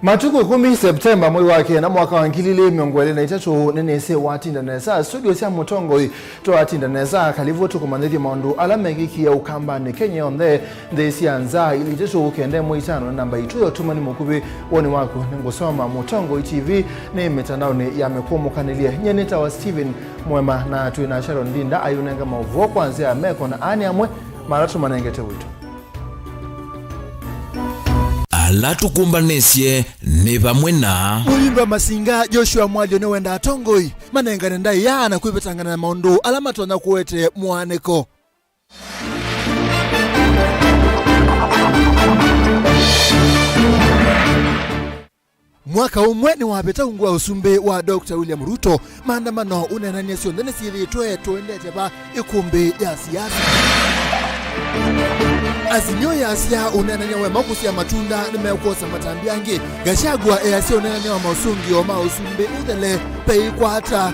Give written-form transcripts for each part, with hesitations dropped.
Matuku 10 Septemba mwezi wake na mwaka wa 2023 nenese watinda neza studio cia mutongo to atinda neza kalivu tukumanithia maundu alamegiki ya ukamba ni Kenya onde cia nza ili tetu ukende mwitano namba itu yotumani mukubi woni wako ngosoma mutongo TV ni mitandao ni yamekumukanelia nyeneta wa Steven MUEMA na tuina Sharon Dinda ayunenga Mauvoo kwanzia meko na ani amwe maratu manengete witu latukumbanesie ni pamwe na Muyimba Masinga Joshua Mwalio ne wenda atongoi manengane ndai yana kuipetangana na maundu alama tona kuwete mwaneko mwaka umwe ni wapeta ungwa usumbe wa Dr. William Ruto maandamano unenania siondene siritwe tuendete ba ikumbi ya siasa Azimio ya Asia unenania wema kusia matunda nimeukosa matambiangi Gachagua Asia unenania wa mausungi o mausumbe udele pei kwa hata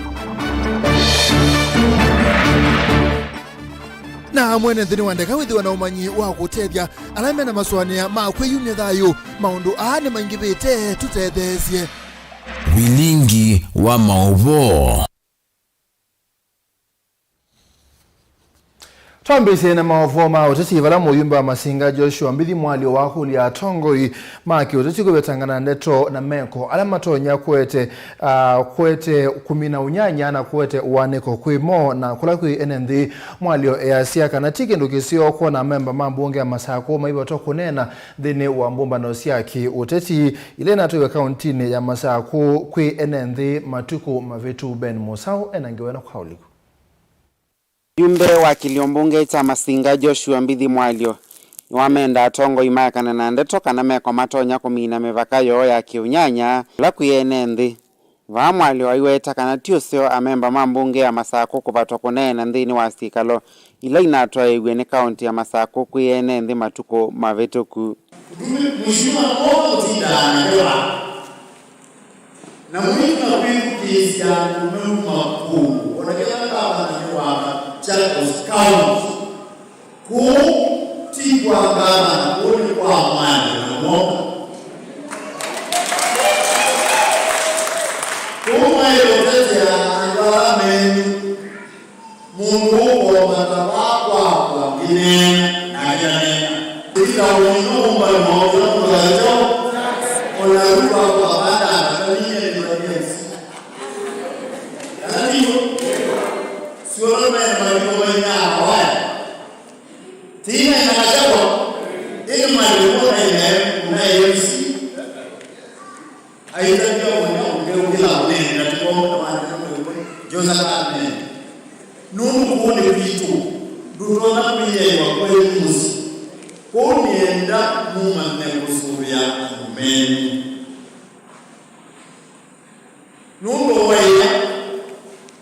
na mwene nthini wandeka withi wana umanyi wa kutethia alame na maswania makwe yumye thayu maundu aane maingibite tutethesie Vilingi wa Mauvoo Twambise na Mauvoo ma uteti vala Muyimba Masinga Joshua mbithi Mwalio wa huli ya tongoi maki uteti kubetangana neto na meko alama tonya kwete kumina unyanya na kwete uwaneko kwimo na kula kui NND Mwalio easia kanatiki ndukisio kwa na memba mambunge ya Masako maiba toko nena dhini uambumba na usiaki uteti ile natuwe kauntini ya Masako kui NND Matuku Mavetu Ben Musau enangewena kwa uliku Yumbe wa kiliombunge cha Masinga Joshua mbithi Mwalio wamenda atongo imakana na ndeto kana meko matonya kumina mevakayo ya kiunyanya la kuyene nthi va Mwalio aiweta kana tiusio amemba mambunge ya Masako kuvatwa kunena nthini wa sikalo ila inatwa iwe ni kaunti ya Masako kuyene nthi Matuku Mavetuku Mheshimiwa Mauvoo tidana na mwinga kwikukisia kunuma kuu onakela kama niwa Charles County kutigwa kama kuni kwa amani na mwaka kuma ilotete ya anjala menu mungu wa matabakwa kwa kinena na janena tika unyumba mmoja mmoja unaruka kwa bada na kwenye nilonyesi ndio sio mali ya hawa tina inakajwa ile mali na yesi aitajwa ongea na tuko Joza kane nungu kuone vitu ndutona kuye wa kweli musi kunienda muma nekusuria mumeni nungu waya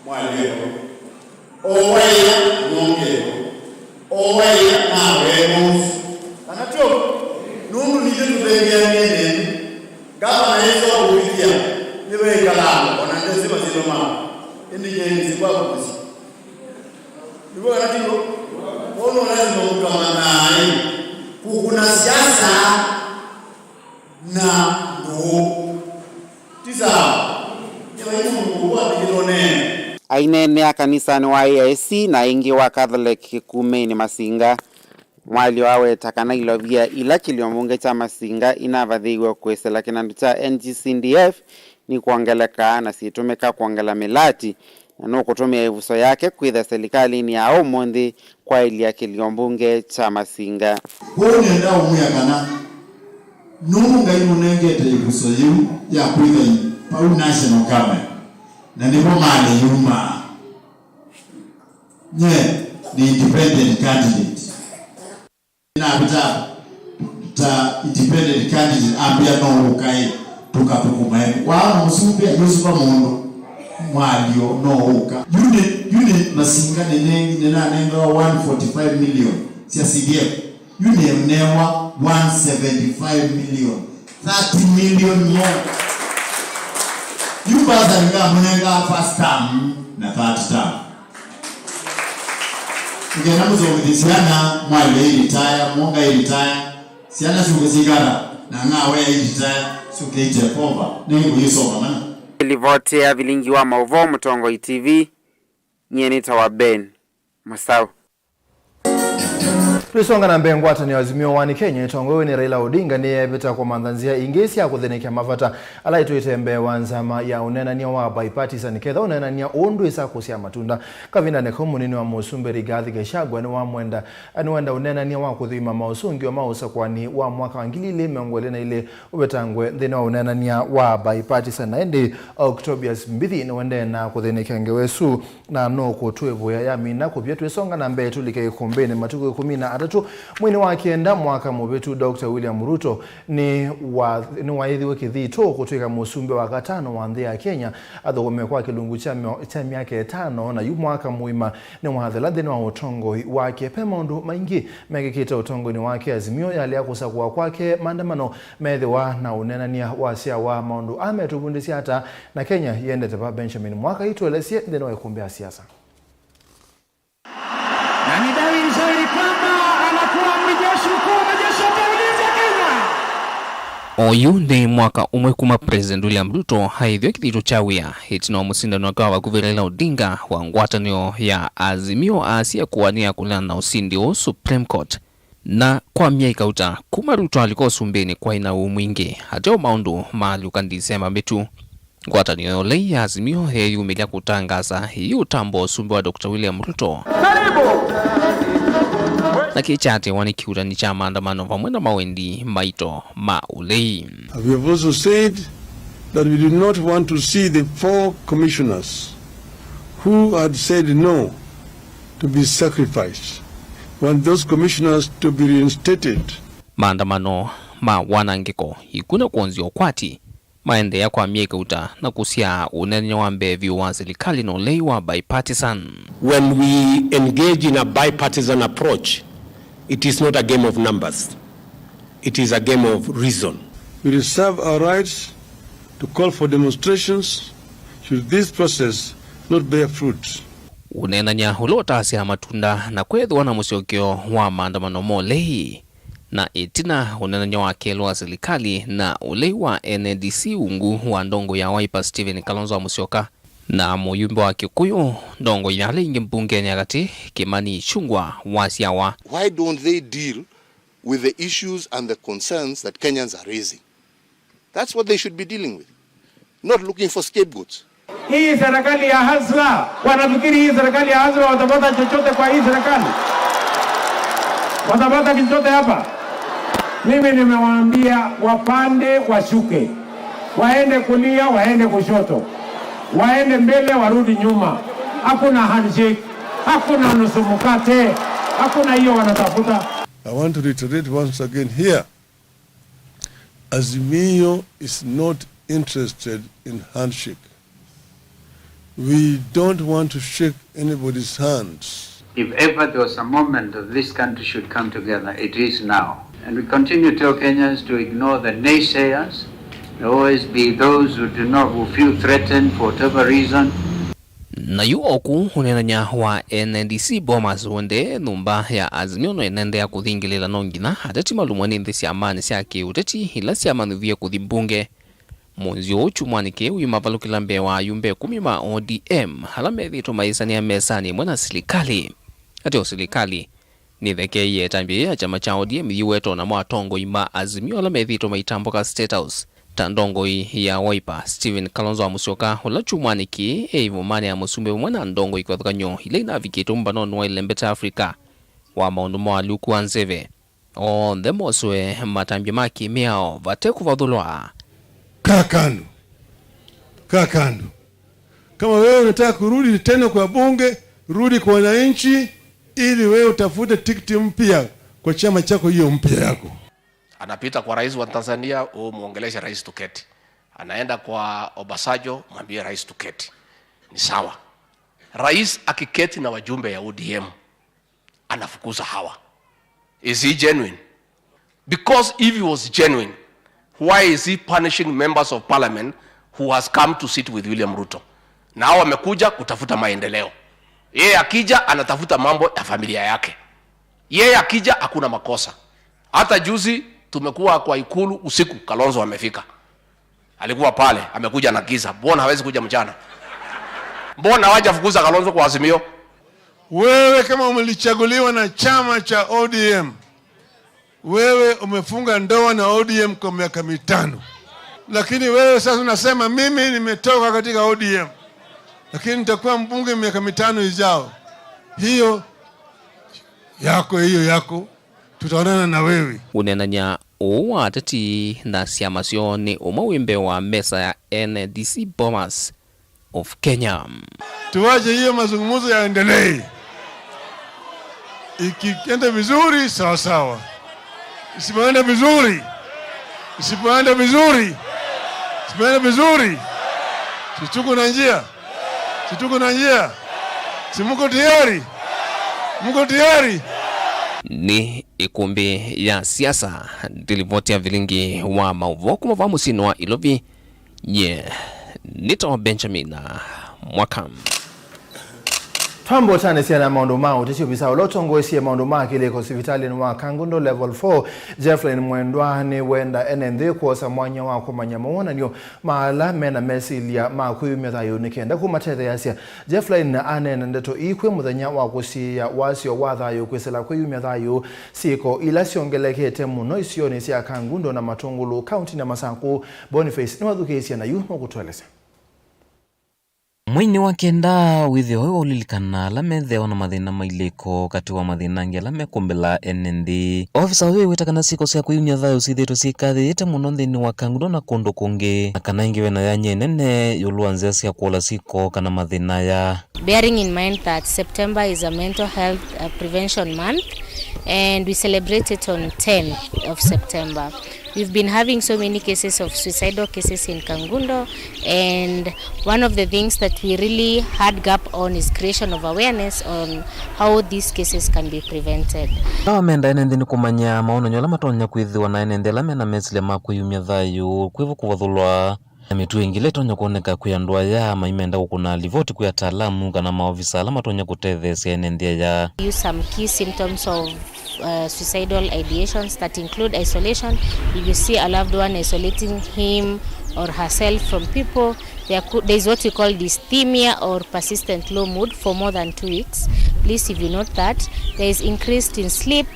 Mwalio oweya ngongero oweya nawe anatyo nundu nije tubengia nene gaba naezo kufikia niwe kalamo ona ndezi mazilo mama ndije nzikwa kusi niwe anatyo ono lazima ukamanaye kuna siasa na ndo tisa ni Mungu wa kilone ainene ya kanisani wa AIC na ingi wa Catholic kumeni Masinga Mwalio aweta kana ilovia ila kiliombunge cha Masinga inavadhiwa kwesela kinandu cha NGCDF ni kuangeleka na situmeka kuangela milati na nukutumia ivuso yake kwitha serikali ni ya umondi kwa ili ya kiliombunge cha Masinga kone nda umuya kana nunga inunengete ivuso yu ya kwitha pau national government na ndipo mali yuma ni independent candidate na ta independent candidate ambia no ukai tukapukumae wa musumbi yusufa mundo Mwalio no uka yune Masinga nena nenga 145 million sia CDF yune mnewa 175 million 30 million more Yubaza nga mwenga first term na third term. Ngena muzo mudisiana Mwalio retire, Mwonga retire, siana sukusigara na ngawe ita sukeite poba nengo yisoma na Livote Vilingi wa Mauvoo Mtongo TV nyenita wa Ben Masau. Tulisonga na mbengwata ni Azimio wani Kenya itongowe ni Raila Odinga ni ebita kwa mandhanzia ingesi ya kuthenekea mafata ala ituitembe wanzama ya unenania wa bipartisan ketha unenania undu isa kusia matunda kavinda nekomu nini wa musumbe Rigathi Gachagua ni wa mwenda unenania wa kuthima mausungi wa mausa kwani wa mwaka wangilile meongwele na ile ubetangwe dhina wa unenania wa bipartisan na endi Octobius Mbithi ni wende na kuthenekea ngewesu na no kutuevu ya mina kupia tulisonga na mbe tulike ikumbeni matuku kumina atatu mwini wa kienda mwaka mubetu Dr. William Ruto ni waithi wikithito kutuika musumbe wa gatano wa nthi ya Kenya athogome kwa kilungu cha miaka 5 na yu mwaka muima ni wathelathi wa utongo wake pe maundu maingi megikita utongo ni wake Azimio yale akusakwa kwake maandamano methewa na unenania wasia wa maundu ametubundisia hata na Kenya yendete pa Benjamin mwaka ituelesie ndeno ikumbia siasa. Na ni dalili nzuri kwamba anakuwa mjeshi mkuu wa majeshi ya ulinzi ya Kenya. Oyu ni mwaka umwe kuma President William Ruto haithio kithito chawia hitino musindano wa Raila Odinga wa ngwatanio ya Azimio asia kuwania kulana na usindi wa Supreme Court. Na kwa miaka uta kuma Ruto alikuwa sumbeni kwa ina mwingi hata maundu maaluka Disemba metu. Ngwatanio lei ya Azimio yumilia kutangaza hii utambo sumbe wa Dr. William Ruto. Na kichate wanikiuta ni cha maandamano pamoja na mawendi maito maulei. We have also said that we do not want to see the 4 commissioners who had said no to be sacrificed. We want those commissioners to be reinstated. Maandamano wanangeko ikuna kuonzio kwati maendea kwa miaka uta na kusia unenye wa mbevi wa serikali no leiwa bipartisan. When we engage in a bipartisan approach, it is not a game of numbers. It is a game of reason. We reserve our rights to call for demonstrations should this process not bear fruit. Unenanya hulota asia matunda na kwethwa na musiokio wa maandamano molei. Na itina unenanya wa kelo wa serikali na ulei wa NDC ungu wa ndongo ya Wiper Stephen Kalonzo wa Musyoka na muyumbe wa Kikuyu ndongo yale ingi mbunge nyakati Kimani Ichung'wah wasiawa. Why don't they deal with the issues and the concerns that Kenyans are raising? That's what they should be dealing with, not looking for scapegoats. Hii serikali ya hasla, wanafikiri hii serikali ya hasla watapata chochote kwa hii serikali? Watapata chochote hapa? Mimi nimewaambia wapande washuke, waende kulia, waende kushoto, waende mbele, warudi nyuma. Hakuna handshake, hakuna nusu mkate, hakuna hiyo wanatafuta. I want to reiterate once again here, Azimio is not interested in handshake. We don't want to shake anybody's hands. If ever there was a moment that this country should come together, it is now. And we continue to tell Kenyans to ignore the naysayers. There will always be those who feel threatened for whatever reason. Na yu oku unenanya wa NDC Bomas wende numba ya Azimio no enende ya kuthingilela nongina hatati malumwani nthisi amani siake uteti ila siamani vya kuthimbunge. Mwenzio uchumwanike uyumavalukila mbe wa yumbe 10 ma ODM halamethito maisani ya mesani mwana serikali. Ateo serikali ni theke ye tambi ya chama cha ODM yuweto na mwatongo ima Azimio halamethito maitamboka State House. Tandongo ya Wiper Stephen Kalonzo wa Musyoka hula chumwaniki eivumane ya musumbe mwana ndongo ikwathakanyo ile inavikito mbano wa ilembeta Afrika wa maundumo wa luku anzeve o ndemoswe matambi maki miao vateku vadhulwa. Kakando. Kama wewe unataka kurudi tena kwa bunge, rudi kwa wananchi ili wewe utafute tikiti mpya kwa chama chako hiyo mpya yako. Anapita kwa rais wa Tanzania, muongeleshe rais tuketi. Anaenda kwa Obasanjo, mwambie rais tuketi. Ni sawa. Rais akiketi na wajumbe ya ODM, anafukuza hawa. Is he genuine? Because if he was genuine, why is he punishing members of parliament who has come to sit with William Ruto? Na hao wamekuja kutafuta maendeleo. Yeye akija anatafuta mambo ya familia yake. Yeye akija hakuna makosa. Hata juzi tumekuwa kwa ikulu usiku, Kalonzo amefika. Alikuwa pale, amekuja na giza. Mbona hawezi kuja mchana? Mbona hawajafukuza Kalonzo kwa Azimio? Wewe kama umelichaguliwa na chama cha ODM, wewe umefunga ndoa na ODM kwa miaka 5. Lakini wewe sasa unasema mimi nimetoka katika ODM, lakini nitakuwa mbunge miaka 5 ijao. Hiyo yako tutaonana na wewe. Unenanya uwa ateti na siamasyo ni umawimbe wa mesa ya NDC Bomas of Kenya. Tuwaje hiyo mazungumzo yaendelee. Ikienda vizuri sawa sawa. Isipoenda vizuri. Situko na njia. Simuko tayari. Muko tayari. Ni ikumbi ya siasa dilivoti ya Vilingi wa Mauvoo kumavamu sino wa Ilovi. Nito Benjamin Mwakam. Tambo chane siya maundu mao tichi ubisa ulotongo siya maundu maa kile kosivitali nwa Kangundo level 4 Jefflin Mwendwa ni wenda NND kuosa mwanya wako manyamona niyo maala mena mesilia maa kuyu miyatayo nikenda kumatete ya siya Jefflin ane nandeto ikwe mudhanya wako siya wasio wathayo kwesela kuyu miyatayo siko ila siongelekete muno isioni siya Kangundo na Matungulu county na Masaku Boniface ni wadhuke siya na yu mwakutueleza. Mwini wa kenda withio hiyo ulilikana lametheo na mathina maileko kati wa mathina ngia lamekumbela NND. Ofisa huyo witakana siko sia kuyumya thayo sithito sikathite muno nthini wa Kangundo na kundu kungi kana ingiwe na yanye nene yuluanzia sia kuola siko kana mathina ya. Bearing in mind that September is a mental health prevention month and we celebrate it on 10th of September. We've been having so many cases of suicidal cases in Kangundo, and one of the things that we really had gap on is creation of awareness on how these cases can be prevented. Amenda nendeni kumanya maono nyola matonya kwithiwa na nendela mena mesile makuyumya thayu kwivu kuvathulwa mitu ingile tonya kuoneka kuyandwa ya maimenda kuna livoti kuya taalamu kana maofisa ala matonya kutethesia nendea ya. Use some key symptoms of suicidal ideations that include isolation. If you see a loved one isolating him or herself from people, there is what we call dysthymia or persistent low mood for more than 2 weeks. Please, if you note that, there is increased in sleep,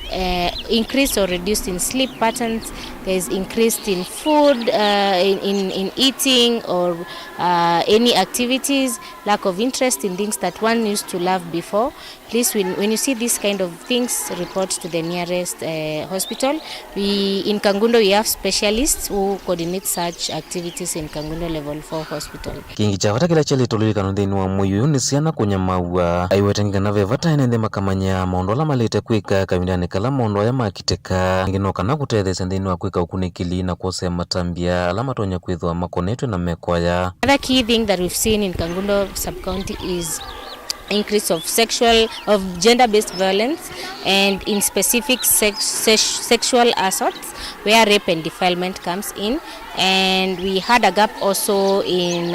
increased or reduced in sleep patterns. There is increased in food, in eating or any activities, lack of interest in things that one used to love before. Please, when you see these kind of things, report to the nearest hospital. In Kangundo, we have specialists who coordinate such activities in Kangundo Level 4 Hospital. Kingi chawata kila chali tolili kanondeni wa muyu nisiana kunya maua. Aiwetenga na vevata inende makamanya maondola malite kwika kawindane kala maondo ya makiteka. Nginoka na kutede sendeni wa kwika ukunikili na kuose matambia alama tonya kwithwa makonetwe na mekwaya. Another key thing that we've seen in Kangundo sub-county is increase of gender-based violence and in specific sexual assaults where rape and defilement comes in. And we had a gap also in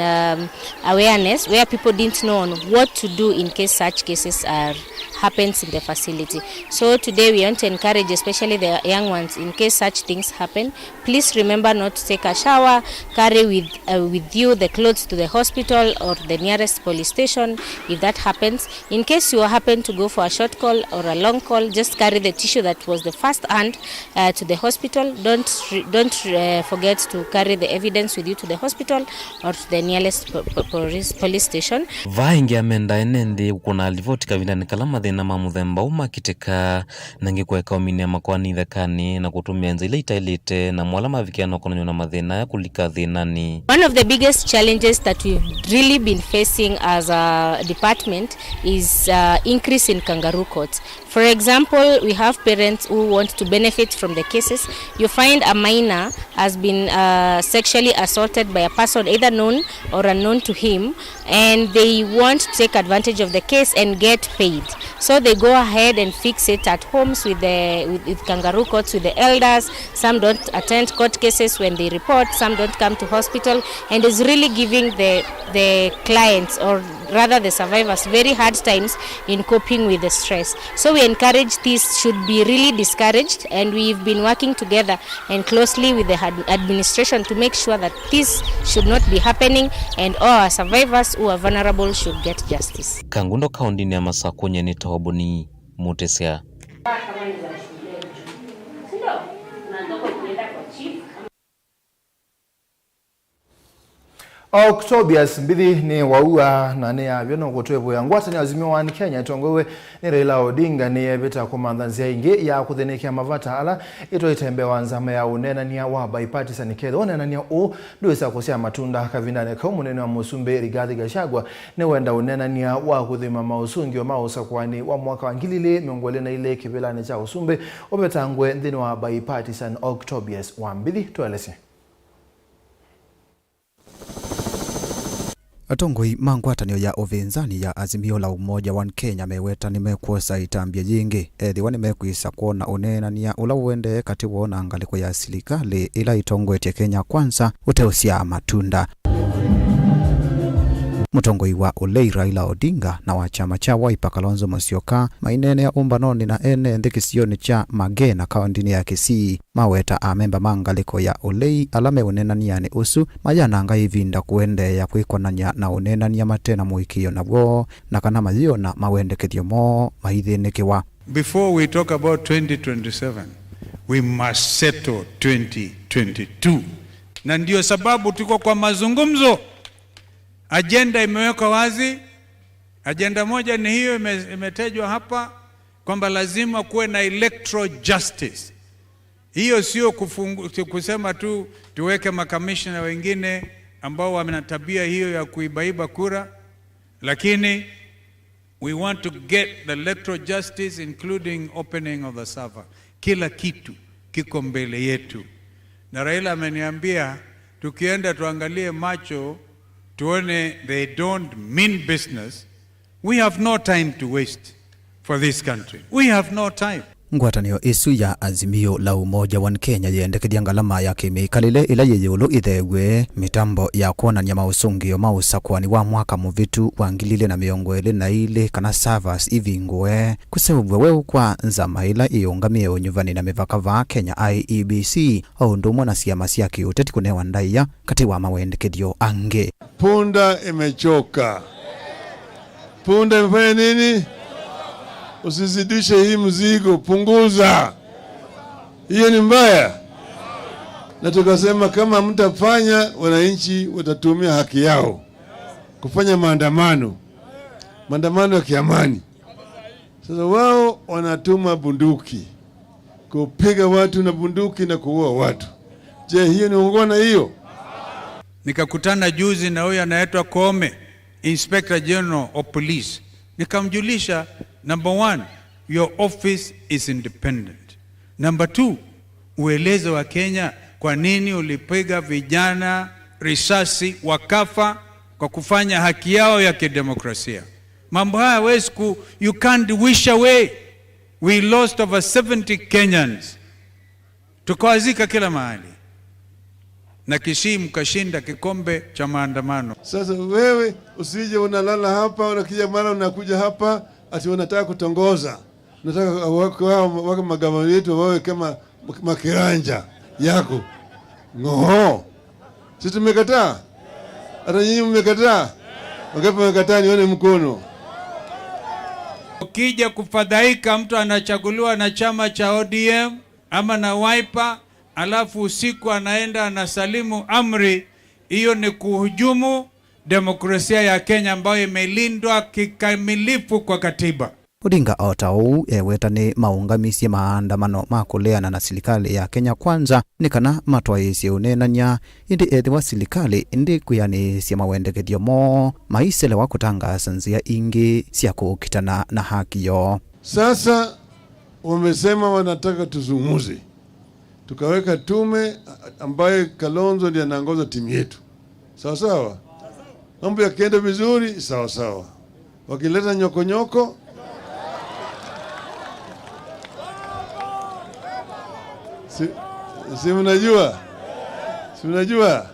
awareness where people didn't know on what to do in case such cases happens in the facility. So today we want to encourage especially the young ones, in case such things happen, please remember not to take a shower, carry with you the clothes to the hospital or the nearest police station if that happens. In case you happen to go for a short call or a long call, just carry the tissue that was the first hand to the hospital. Don't forget to carry the evidence with you to the hospital or to the nearest police station. Vaingi amenda enendi ukuna livoti kavindani kalama thina mamuthemba umakiteka nangi kweka umini amakwani thekani na kutumia nza ile itailite na mwala mavikiano kononyo na mathina ya kulika thinani. One of the biggest challenges that we've really been facing as a department is increase in kangaroo courts. For example, we have parents who want to benefit from the cases. You find a minor has been sexually assaulted by a person either known or unknown to him, and they want to take advantage of the case and get paid. So they go ahead and fix it at homes with kangaroo courts with the elders. Some don't attend court cases when they report, some don't come to hospital, and is really giving the clients, or rather the survivors, very hard times in coping with the stress. So we encourage this should be really discouraged, and we've been working together and closely with the administration to make sure that this should not be happening, and all our survivors who are vulnerable should get justice. Kangundo kaunti ni amasa kwenye ni Toboni Mutesea. Octobius mbithi ni waua na ni abyono gutwebu ya ngwata ni Azimio wa Kenya itongowe ni Raila Odinga ni ebeta kumandanzia ingi ya kuthenekia mavata ala ito itembe wanzama ya unena ni wa bipartisan kedo onena ni o nduisa kusia matunda kavindane kwa munene wa Musumbe Rigathi Gachagua ni wenda unena ni wa kuthima mausungi wa mausa kwani wa mwaka wa ngilile miongole na ile kibelane cha Usumbe obetangwe ndini wa bipartisan Octobius wa mbithi tuelese. Atongoi mangwatanio ya ovenzani ya Azimio la Umoja wa Kenya meweta nimekuosa itambia jingi ethiwa nimekuisa kuona unena ni ula uende kati wona angaliko ya serikali ila itongwete Kenya kwanza uteusia matunda. Mutongoi wa Olei Raila Odinga na wa chama cha Wiper Kalonzo Musyoka mainene ya umbanoni na ene ndikisioni cha Magena kaundini ya Kisii maweta amemba mangaliko ya Olei alame unenania ni usu mayananga ivinda kuende ya kuikonanya na unenania matena muikio na wo na kana mazio na mawende kithiomo maithinekiwa. Before we talk about 2027 we must settle 2022 na ndio sababu tuko kwa mazungumzo. Agenda imewekwa wazi. Agenda moja ni hiyo imetajwa hapa kwamba lazima kuwe na electoral justice. Hiyo sio kusema tu tuweke makamishna wengine ambao wana tabia hiyo ya kuibaiba kura, lakini we want to get the electoral justice including opening of the server. Kila kitu kiko mbele yetu. Na Raila ameniambia tukienda tuangalie macho tuone they don't mean business. We have no time to waste for this country. We have no time. Ngwatanio isu ya Azimio la Umoja wa Kenya yendekedia ngalama ya kimikalile ila yeyulu ithegwe mitambo ya kuonania mausungio mausa kwani wa mwaka muvitu wangilile na miongoele na ile kana servers ivingwe kusebubwe weu kwa nzama ila iungamie unyuvani na mivaka va Kenya IEBC au ndumo na siamasi ya kiuteti kunewa ndaiya kati wa mawendekedio ange. Punda imechoka. Punda imefanya nini? Usizidishe hii mzigo, punguza. Hiyo ni mbaya. Na tukasema kama mtafanya wananchi watatumia haki yao kufanya maandamano. Maandamano ya kiamani. Sasa wao wanatuma bunduki kupiga watu na bunduki na kuua watu. Je, hiyo ni ungwana hiyo? Nikakutana juzi na huyo anaitwa Kome, Inspector General of Police. Nikamjulisha, number 1, your office is independent. Number 2, ueleze wa Kenya kwa nini ulipiga vijana risasi wakafa kwa kufanya haki yao ya kidemokrasia. Mambo haya wezi you can't wish away. We lost over 70 Kenyans. Tukawazika kila mahali. Na Kisii mkashinda kikombe cha maandamano. Sasa wewe usije unalala hapa, unakija mara unakuja hapa ati unataka kutongoza. Unataka wako magavana yetu wawe kama makiranja yako. Ngoho. Sisi tumekataa. Hata nyinyi mmekataa. Wangapi mmekataa nione mkono. Ukija kufadhaika mtu anachaguliwa na chama cha ODM ama na Wiper, alafu usiku anaenda anasalimu amri, hiyo ni kuhujumu demokrasia ya Kenya ambayo imelindwa kikamilifu kwa katiba. Odinga otau ewetani maungamisi maandamano makuleana na serikali ya Kenya kwanza nikana matwaisi unenanya indi ethi wa serikali indi kuyani sia mawendekedio mo maisele wa kutangaza nzia ingi sia kukitana na haki yo. Sasa wamesema wanataka tuzungumze. Tukaweka tume ambaye Kalonzo ndiye anaongoza timu yetu. Sawa sawa. Mambo yakienda vizuri sawa sawa. Wakileta nyokonyoko Si mnajua? Si mnajua?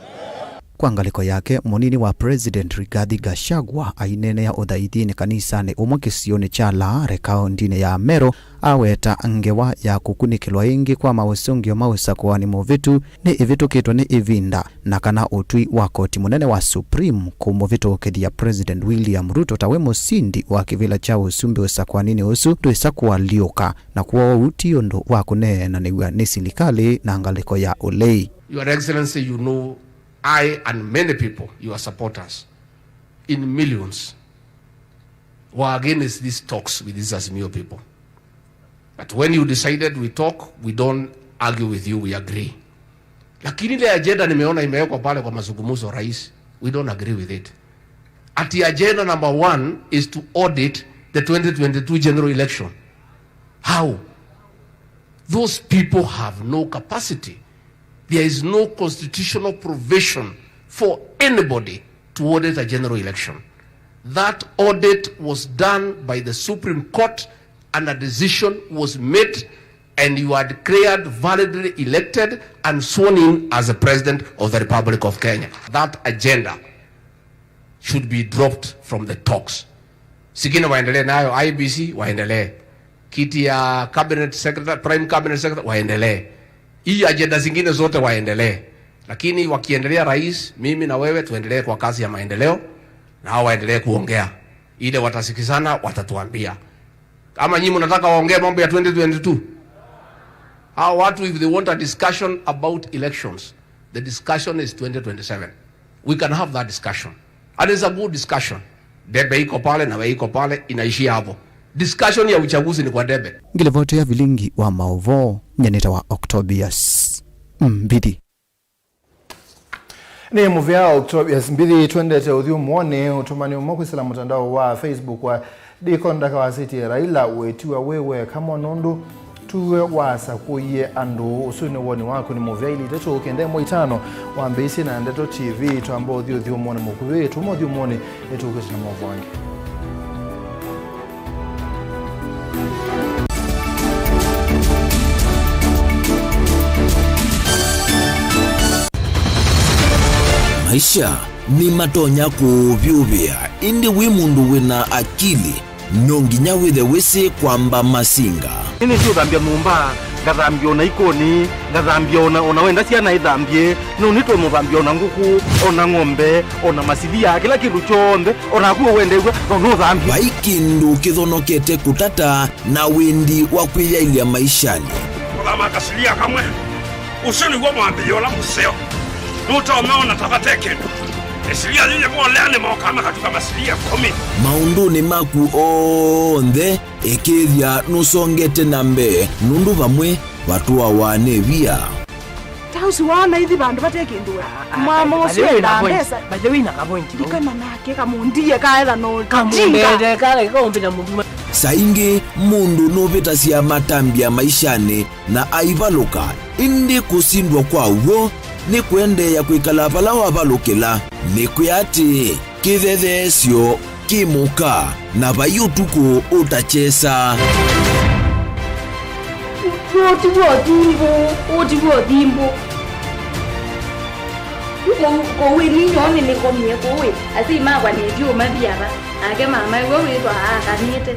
Kwa ngaliko yake munini wa President Rigathi Gachagua ainenea uthaithini kanisani umwe kisioni cha Laare kaundini ya Meru aweta ngewa ya kukunikilwa ingi kwa mausungio mausakwani muvitu ni ivitukitwa ni ivinda na kana utwi wa koti munene wa Supreme kumuvitukithia President William Ruto tawe musindi wa kivila cha usumbi usakwanini usu tuisakwa lioka na kuwa utiondo wa kuneena niwa ni silikali na ngaliko ya ulei. Your Excellency, you know I and many people, your supporters, in millions, were against these talks with these Azimio people. But when you decided we talk, we don't argue with you, we agree. Lakini ile agenda nimeona imewekwa pale kwa mazungumzo rais, we don't agree with it. Ati agenda number 1 is to audit the 2022 general election. How? Those people have no capacity. There is no constitutional provision for anybody to audit a general election. That audit was done by the Supreme Court and a decision was made and you are declared validly elected and sworn in as the President of the Republic of Kenya. That agenda should be dropped from the talks. Sikina waendelee nayo, IBC waendelee. Kiti ya Cabinet Secretary, Prime Cabinet Secretary waendelee. Hii agenda zingine zote waendelee. Lakini wakiendelea rais, mimi na wewe tuendelee kwa kazi ya maendeleo na hao waendelee kuongea. Ile watasikizana watatuambia. Kama nyinyi mnataka waongee mambo ya 2022. Hao watu if they want a discussion about elections, the discussion is 2027. We can have that discussion. And it's a good discussion. Debe iko pale na wewe iko pale inaishia hapo. Discussion ya uchaguzi ni kwa debe. Ngilivote ya Vilingi wa Mauvoo nyanita wa Octobius mbidi. Ni muvya Octobius mbidi tuendete udhiu mwone utumani umokusila mtandao wa Facebook wa dikondaka wa city Raila wetiwa wewe kama nundu tuwe wasa kuye andu usuni woni wako ni muvya ili techo ukende moitano wa mbisi na ndeto TV tuambo udhiu mwone mukuwe tumo udhiu mwone netu ukesina Mauvoo wangi. Maisha ni matonya kuvyuvia indi wimundu wina akili nonginya withe wisi kwamba masinga ini sio dhambia mumba ngathambia ona ikoni ngathambia ona wenda ciana ithambie no nitwe muthambia ona nguku ona ng'ombe ona masivia kila kindu chombe ona kuo wendegwe no thambia baikindu kithonokete kutata na windi wa kwiyailia maishani kama kasilia kamwe usoni gwa mwambio la museo nuta umeona tabateke esilia lile kwa lene maokama katika masilia 10 maunduni maku onthe ekethia nusongete nambe nundu bamwe watu wane bia tausi wana hithi bandu batekindwa mama usio na pesa baje wina ka point ikana nake kamundie kaetha no kamundede kale kombina mundu saingi mundu novita cia matambia maishani na aivaluka indi kusindwa kwa uo ni kuendeya kwikala pala wavalukila ni kuyati kithethesyo kimuka na vayutuku utachesa utivuo dhimbo kowe ninyoni nikomie kowe asi magwa nedio mabiara ake mama wewe twa akanite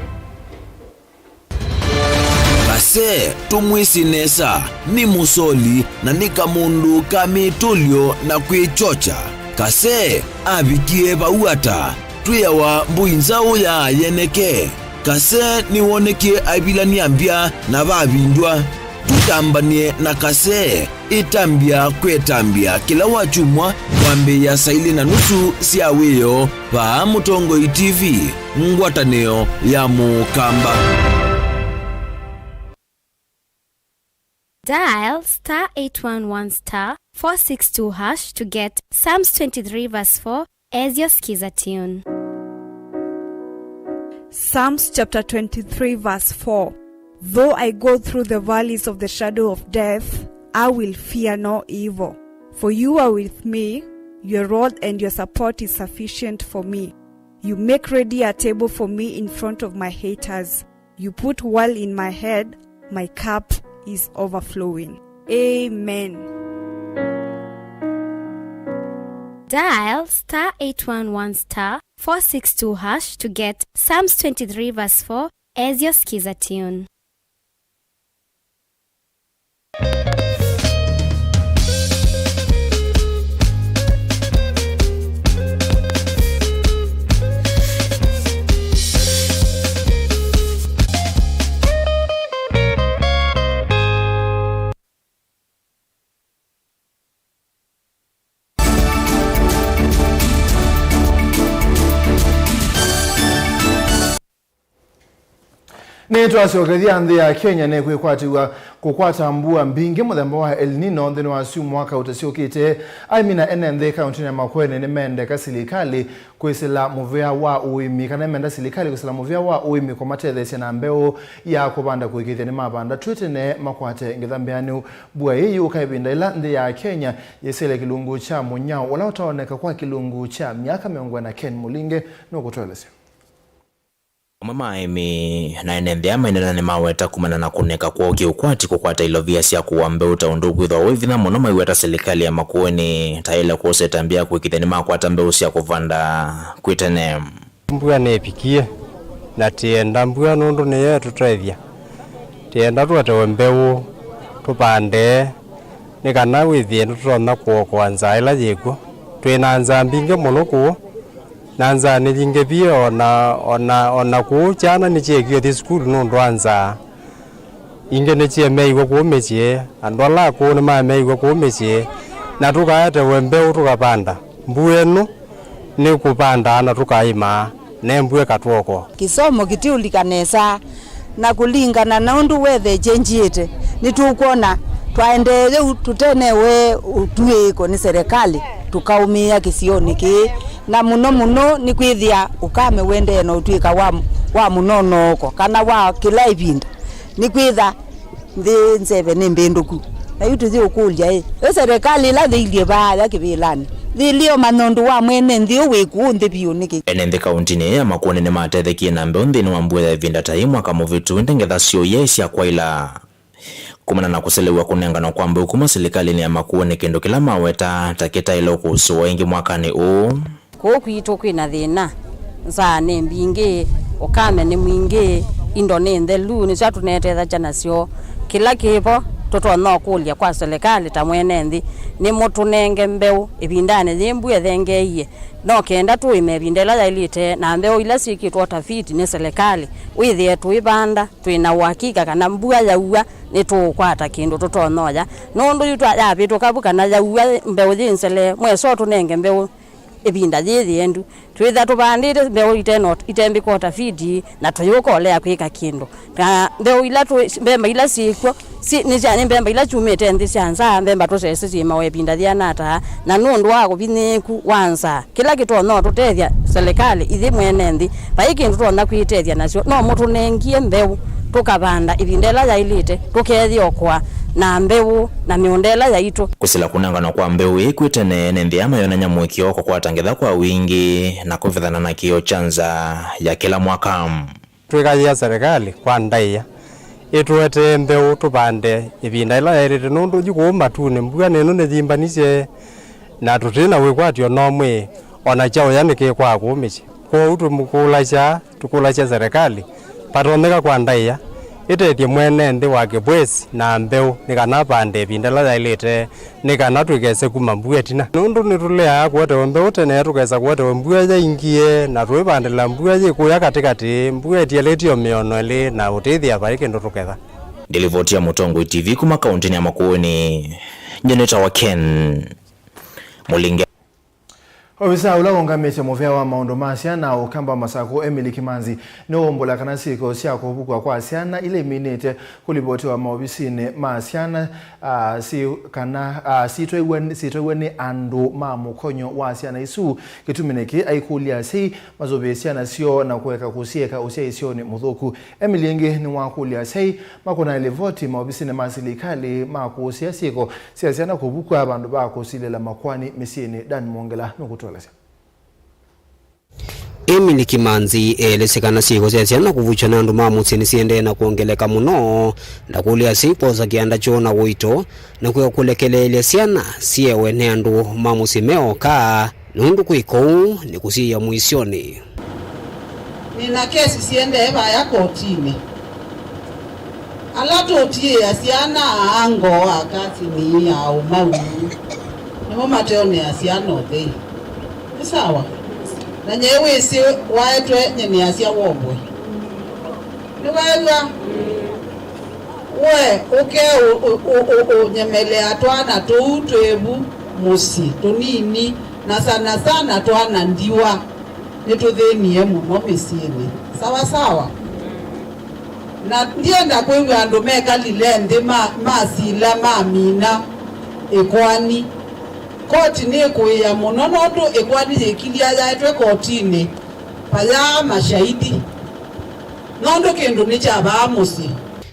kase tumwisinesa ni musoli na nika mundu kamitulio na kwichocha kase abikie bauata tuyawa mbuinzao ya yeneke kase niwonekie abilani ambia na babindwa tutambanie na kase itambia kwetambia kila wachumwa wambe ya saili na nusu siaweyo pa Mutongo TV ngwataneo ya mukamba. Dial *811*462# to get Psalms 23 verse 4 as your skiza tune. Psalms chapter 23 verse 4. Though I go through the valleys of the shadow of death, I will fear no evil. For you are with me, your rod and your support is sufficient for me. You make ready a table for me in front of my haters. You put oil in my head, my cup is overflowing. Amen. Dial *811*462# to get Psalms 23 verse 4 as your skiza tune. Netwasogethia nthi ya Kenya ne kwikwatiwa kukwata mbua mbingi muthemba wa El Nino nthini wa siu mwaka utasiukite aimina nthi kaunti ya Makueni ni mendeka silikali kwisila muvea wa uimi kana menda silikali kwisila muvea wa uimi kwa matethesia na mbeu ya kubanda kuikithia ni mabanda twitene makwate ngithambiani bua hii ukaibinda ila nthi ya Kenya yesele kilungu cha munyao wala utaoneka kwa kilungu cha miaka miongo na Ken Mulinge no kutuelezea Mama emi na enendea mainena ni maweta kumana na kuneka kwa ukiukwati kukwata ilovia siya kuwambe utaundugu idho wivina mono maiweta serikali ya Makueni taila kuose tambia kuikitheni makwata mbeu siya kuvanda kuitene mbua nepikie na tienda mbua nundu ni yetu trevia tienda tuwatewe mbeu tupande ni kana withie tutona kuo kwanza ila yego twinanza mbinge mono kuo nanza nilinge pia ona kuchana nichekio thi school nundu anza inge nichie meigo kuumechie andwala ku ni ma meigo kuumechie na tukaete wembeu tukapanda mbuenu ni kupanda na tukaima ne mbue katwoko kisomo kitiulikanesa na kulingana na undu wethe chenjiete nitukona twaendelee tutenewe utuiko ni serikali tukaumia kisioni ki na muno ni kwithia ukame wende no utwika wa munono ko kana wa kila ibinda ni kwitha nzebe ni mbinduku na yutu thi ukulia serikali la thilie ba ya kibilani thilio manondu wa mwene nthio wiku nthi biu niki enende kaunti ya Makueni ni matethekie na mbeu nthini wa mbue ya ivinda ta mwaka muvitu ndengetha cio yesia kwaila kumana na kuselewa kunengana kwa mbeu kuma serikali ni ya Makueni kindu kila maweta takita ilo kusuwa ingi mwakani uu kwitu kwina thina za ne mbingi ukame ni mwingi indo ni nthelu ni cia tunetetha janacio kila kipo tutona kulia kwa serikali ta mwene nthi ni mutunenge mbeu ibindane thimbu ethengeiye no kenda tu imebindela ya ilite na mbeu ila sikitwa tafiti ni serikali withie tuibanda twina uhakika kana mbua ya ua ni tukwata kindu tutonoja nondu yutwa ya bitu kabuka na ya ua mbeu thinsele mweso tunenge mbeu ibinda thiendu twitha tubandite mbeu itembi kota fidi na tuyukolea kwika kindu na mbeu ila mbemba ila sikwo ni cyane mbemba ila chumete nthi cyanza mbemba tusese cima webinda thianata na nundu wa kubiniku wanza kila kitu no tutethia serikali ithi mwene nthi bai kindu tona kwitethia nacio no mutu nengie mbeu tukabanda ibindela ya ilite tukethio kwa na mbeu na miondela ya ito kusila kunangana kwa mbeu ikwitene nthi ama yona nyamwekio kwa kwatangitha kwa wingi na kuvithana na kio chanza ya kila mwaka twikajia serikali kwa ndaia itwete mbeu tupande ibinda ila yairite nundu jikuuma tu ni mbua nenu ni thimbanice na tutina wikwatio nomwe ona chao yanike kwa kuumiche kwa utu tukulacha serikali patoneka kwa ndaia itetie mwene nthi wa kibwesi na mbeu nikana pande ibinda ila yailite nikana twikese kuma mbua tina nundu nitulea kuotewe mbeu tene tukesa kuotewe mbua yaingie na twipandila mbua yikuya katikati mbua etialetio miono ili na utithia bai kindu tuketha Ndilivotia Mutongo TV kuma kaunti ya Makueni nyeneta wa Ken Mulinge Obisa ulaongamete muvea wa maondo masia na ukamba masako Emily Kimanzi no mbola kana siko sia kubukwa kwa asiana ile minute kuliboti wa maobisine maasiana si kana sitweweni ando mamukonyo wa asiana isu kitumineke aikulia sei mazobesiana sio na kuweka kusieka usia isio ni mudhoku Emily nge ni wakulia sei makona ile voti maobisine masilikali makusia siko siasiana kubukwa bandu bako silela makwani misini Dan Mongela nukutu Emily Kimanzi elesekana siku cia ciana kuvuchana andu mamusini siende na kuongeleka muno ndakulia sipo za kianda chona wito na kulekelele ciana siewe ne andu mamusimeoka nundu kuikou ni kusia muisioni. Nina kesi siende eva ya kotini. Alato tie asiana ango akati ni au Mauvoo. Nimo mateone asiana othei. Sawa. Na nyewe si waetwe nyeni asia wombwe. Ni waiwa. We uke nyemele atwana twebu musi tunini na sana twana ndiwa nituthenie muno misiini. Sawa sawa. Na ndienda kwewe andu meka lilende masila mamina ekwani koti ni kuya muno nondo ekwani yekilia yaitwe kotini paya mashahidi nondo kendo ni chaba amusi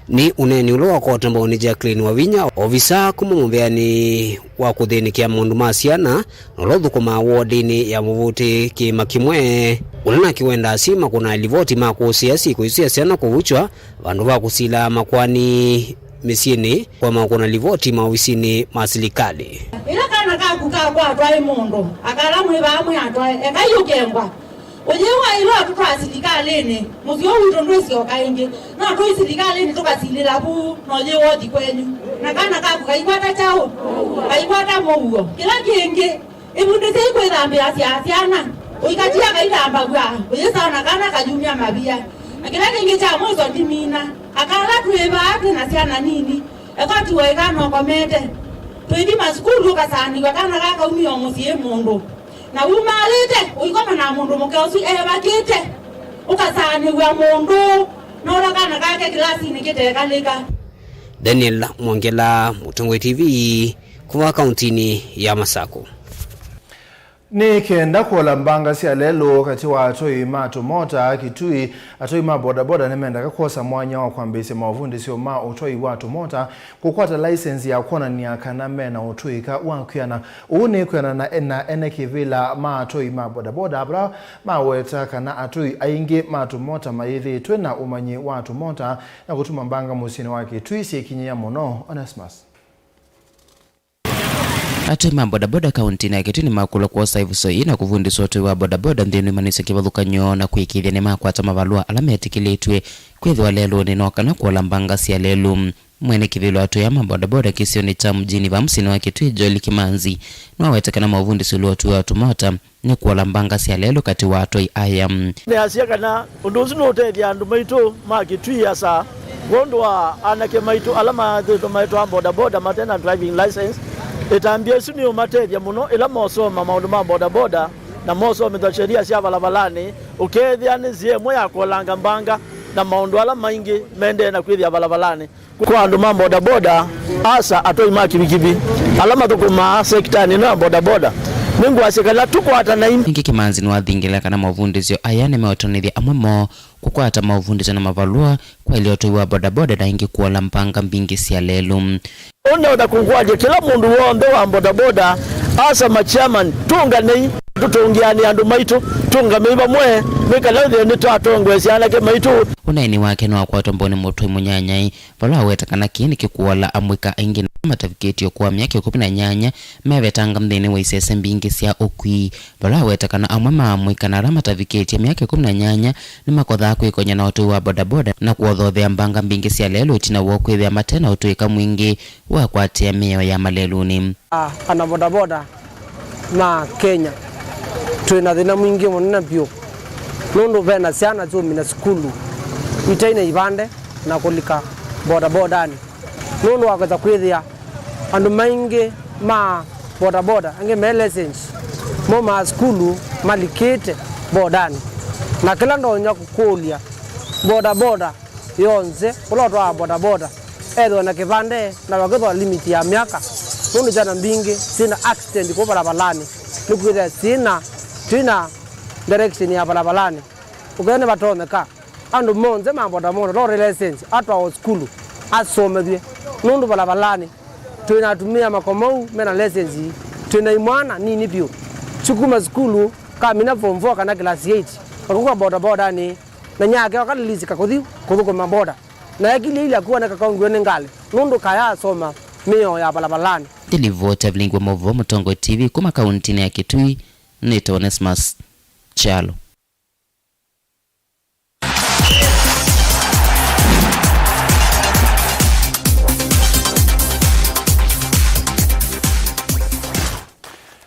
ni uneni ulo wa kota mbao ni Jacqueline Wavinya ofisa kumumbeani wa kuthinikia mundu masiana nolothu kuma wardini ya Muvuti kimakimwe unana kiwenda asima kuna livoti makusia siku isia siana kuvuchwa vandu va kusila makwani misini kwa makuna livoti mawisini masilikali ila kana kakukaa kwa atwae mundu akalamu ibamu atwae ekayukengwa Ojewa ilo atutwa silikalini muzio witondwesi okainge na atoi silikalini tukasilila bu nojewa di kwenyu na kana kaku kaikwata chao kaikwata Mauvoo kila kingi ibunde sei kwethambe asiana oikatia kaitamba gwa oyesa na kana kajumia mabia na kila kingi cha mwezo dimina akala tueba ate na siana nini ekati waikano komete tuidi maskulu kasani kana kaka umio musie mundu na umalite uikoma na mundu mukausi bakite ukasani wa mundu nora kana kake klasi nikiteka leka. Daniel Mwangela, Mutongwe TV, kuwa kauntini ya Masako. Ni kenda kuola mbanga siya lelo kati wa atoi mato mota kitui atoi boda boda nemenda kakosa mwanya wa kwambisi mavundi sio utoi watu mota kukwata license ya kuona ni akana mena utoi ka wankuyana uune kuyana na ene kivila atoi boda boda abra weta kana atoi ainge mato mota maithi twena umanyi watu mota na kutuma mbanga musini wake tuisi kinyia mono Onesmus. Atoi bodaboda kaunti na kituni makula kwa saivu so ina kuvundiswa atoi wa bodaboda ndinu imanisa kivalukanyo na kuikithia ni makwata mavalua alametikiletwe kwithwa lelo ninokana kuola mbanga siya lelo mwene kivilo atoi ya bodaboda kisioni cha mjini va msini wa kitui Joel Kimanzi na wetekana mavundisi ulu atoi wa tumota ni kuola mbanga siya lelo kati wa atoi ayam ne asia kana unduzi no tethia andu maitu ma kitui asa gondwa anake maitu alama thito maitu bodaboda matena driving license itambia suni umatethia muno ila mosoma maundu ma boda boda na mosoma sheria cia balabalani ukethia ni ziemwe ya kolanga mbanga na maundu ala maingi mende na kwithia balabalani kwa andu ma boda boda asa atoi makibikibi alama thukuma sekta ni na boda boda ningu asikala tukwata na ingi Kimanzi ni wathingila kana mavundisyo aya nimeotonithia amwemo kukwata mavundisyo na mavalua kwa ili atoi wa boda boda na ingi kuola mbanga mbingi siya lelo Ona udakungwaje kila mundu wonde wa boda boda asa machairman tunga nei tutungiani andu maitu tunga meiba mwe mekalathi ni twatongwe siana ke maitu unaini wake no kwa tomboni motoi munyanyai vala weta kana kini kikuola amwika ingi na matafiketi kwa miaka 18 mevetanga mthini wa isese mbingi sia ukwi vala weta kana amwema amwika na matafiketi ya miaka 18 ni makodha kwikonya na atoi wa boda boda na kuothothea mbanga mbingi sia lelo itina wokwithia matena utuika mwingi wa kwatia mio ya maleluni ana boda boda na Kenya twina thina mwingi munene pio nundu vena ciana zumina skulu itaina ibande na kulika boda boda ni nundu wakaza kwithia andu maingi ma boda boda ange me license mo ma skulu malikite bodani na kila ndonya kukulia boda boda yonze kulotwa boda boda edo na kivande na wakethwa limit ya miaka nundu jana mbingi sina accident kwa barabalani nukwithia sina direction ya barabalani ukene batomeka andu monze maboda mono lore license atwa skulu asomethie nundu barabalani tunatumia makomau mena license tuna imwana nini bio chukuma skulu kamina form 4 kana class 8 kwa boda ni na nyake wakalilizika kuthuko maboda na yakili ile akuona kakongwe nengale nundu kaya soma mio ya balabalani Tilivota Vilingi wa Mauvoo Mutongo TV kuma kaunti ya Kitui ni Onesmus Chalo.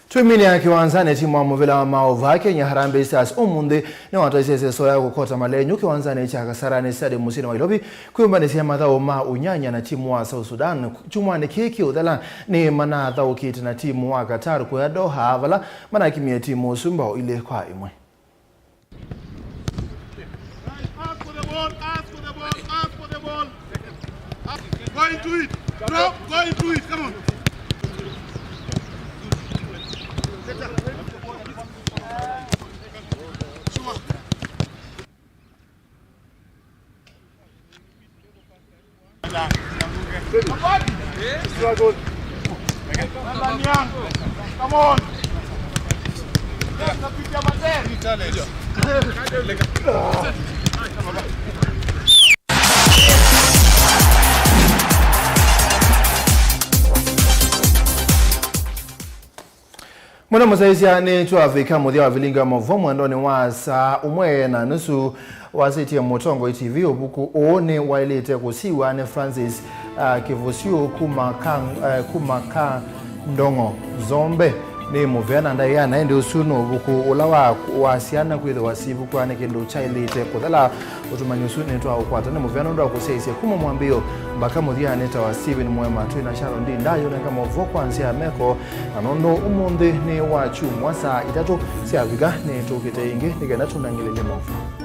Twimini ya kiwanzani timu wa muvila wa Mauvoo Kenya Harambee Stars umundi ni watu isese soya kukota malenyu kiwanzani cha Kasarani Stade musini wa Nairobi kuyumbani siya madhao ma unyanya na timu wa South Sudan chumwani kiki udhala ni mana dhao kiti na timu wa Qatar kuya Doha avala mana kimia timu sumba ile kwa imwe. Go into it, come on. Come on. Mwana musaisia ni tuafika muthia wa Vilingi wa Mauvoo mwendoni wa saa umwe na nusu wa seti ya Mutongo TV obuku oone wailete kusiwa ne Francis Kivusio kumaka ndongo zombe ni muveana ndai ya naende usuno obuku ulawa wasiana kwithe wasibu kwa ne kendo chailete kuthala utumanyi usuni twa ukwata ne muveana ndo akuseisia kuma mwambio mbaka muthia neta wa Steven MUEMA twina Sharon ndi ndayo nenga Mauvoo kwanzia meko anondo umundi ni wachu mwasa itatu siaviga ni tukite ingi nigenda tunangilele Mauvoo.